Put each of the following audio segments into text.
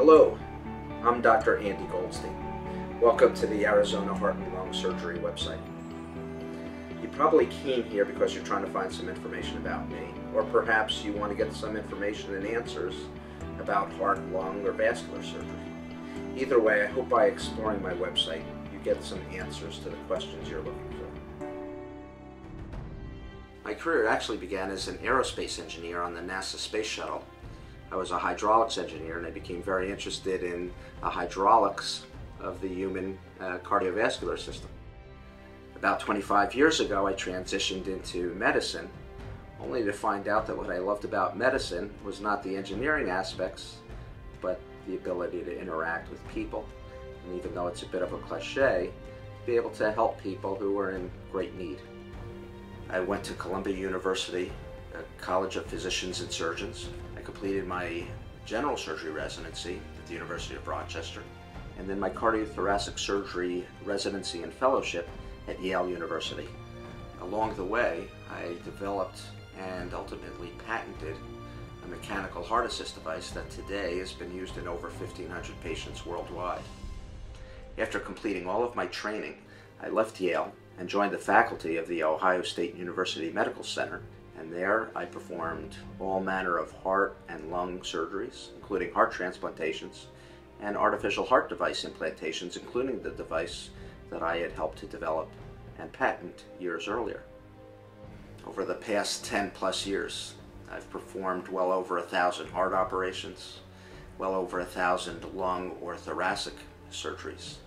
Hello, I'm Dr. Andy Goldstein. Welcome to the Arizona Heart and Lung Surgery website. You probably came here because you're trying to find some information about me, or perhaps you want to get some information and answers about heart, lung, or vascular surgery. Either way, I hope by exploring my website you get some answers to the questions you're looking for. My career actually began as an aerospace engineer on the NASA space shuttle. I was a hydraulics engineer and I became very interested in hydraulics of the human cardiovascular system. About 25 years ago, I transitioned into medicine, only to find out that what I loved about medicine was not the engineering aspects, but the ability to interact with people. And even though it's a bit of a cliche, be able to help people who are in great need. I went to Columbia University, College of Physicians and Surgeons. I completed my general surgery residency at the University of Rochester, and then my cardiothoracic surgery residency and fellowship at Yale University. Along the way, I developed and ultimately patented a mechanical heart assist device that today has been used in over 1,500 patients worldwide. After completing all of my training, I left Yale and joined the faculty of the Ohio State University Medical Center, and there I performed all manner of heart and lung surgeries, including heart transplantations and artificial heart device implantations, including the device that I had helped to develop and patent years earlier. Over the past 10+ years, I've performed well over 1,000 heart operations, well over 1,000 lung or thoracic surgeries,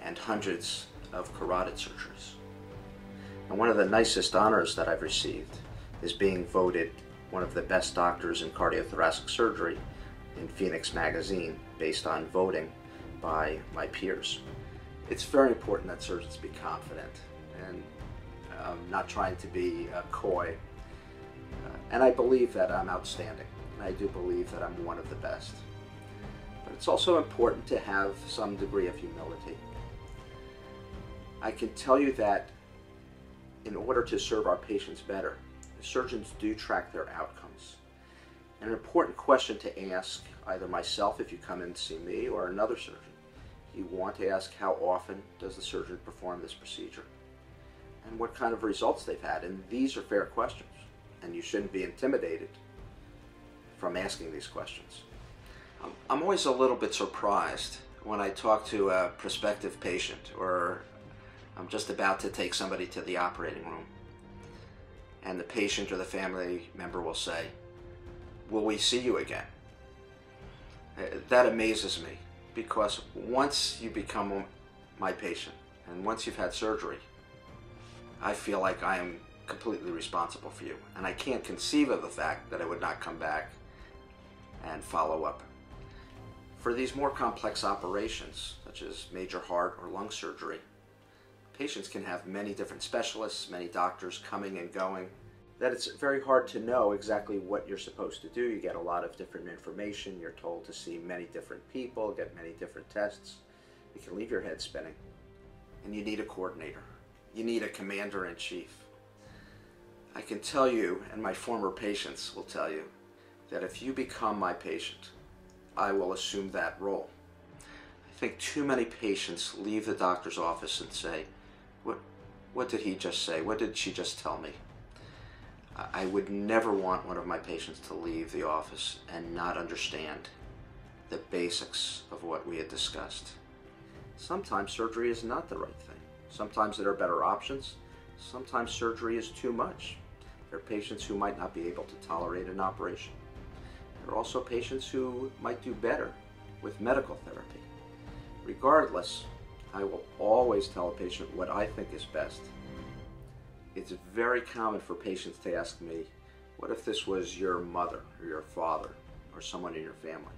and hundreds of carotid surgeries. And one of the nicest honors that I've received is being voted one of the best doctors in cardiothoracic surgery in Phoenix magazine based on voting by my peers. It's very important that surgeons be confident, and I'm not trying to be coy. And I believe that I'm outstanding, and I do believe that I'm one of the best. But it's also important to have some degree of humility. I can tell you that in order to serve our patients better, surgeons do track their outcomes. And an important question to ask, either myself if you come in to see me or another surgeon, you want to ask how often does the surgeon perform this procedure and what kind of results they've had. And these are fair questions, and you shouldn't be intimidated from asking these questions. I'm always a little bit surprised when I talk to a prospective patient, or I'm just about to take somebody to the operating room, and the patient or the family member will say, "Will we see you again?" That amazes me, because once you become my patient and once you've had surgery, I feel like I am completely responsible for you, and I can't conceive of the fact that I would not come back and follow up. For these more complex operations, such as major heart or lung surgery, patients can have many different specialists, many doctors coming and going, that it's very hard to know exactly what you're supposed to do. You get a lot of different information. You're told to see many different people, get many different tests. It can leave your head spinning. And you need a coordinator. You need a commander-in-chief. I can tell you, and my former patients will tell you, that if you become my patient, I will assume that role. I think too many patients leave the doctor's office and say, what did he just say? What did she just tell me? I would never want one of my patients to leave the office and not understand the basics of what we had discussed. Sometimes surgery is not the right thing. Sometimes there are better options. Sometimes surgery is too much. There are patients who might not be able to tolerate an operation. There are also patients who might do better with medical therapy. Regardless, I will always tell a patient what I think is best. It's very common for patients to ask me, what if this was your mother or your father or someone in your family?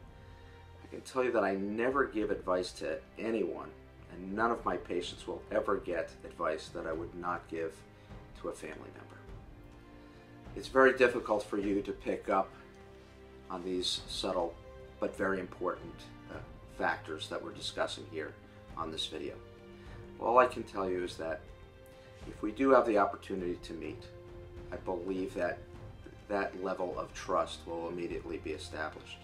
I can tell you that I never give advice to anyone, and none of my patients will ever get advice that I would not give to a family member. It's very difficult for you to pick up on these subtle but very important factors that we're discussing here on this video. All I can tell you is that if we do have the opportunity to meet, I believe that that level of trust will immediately be established.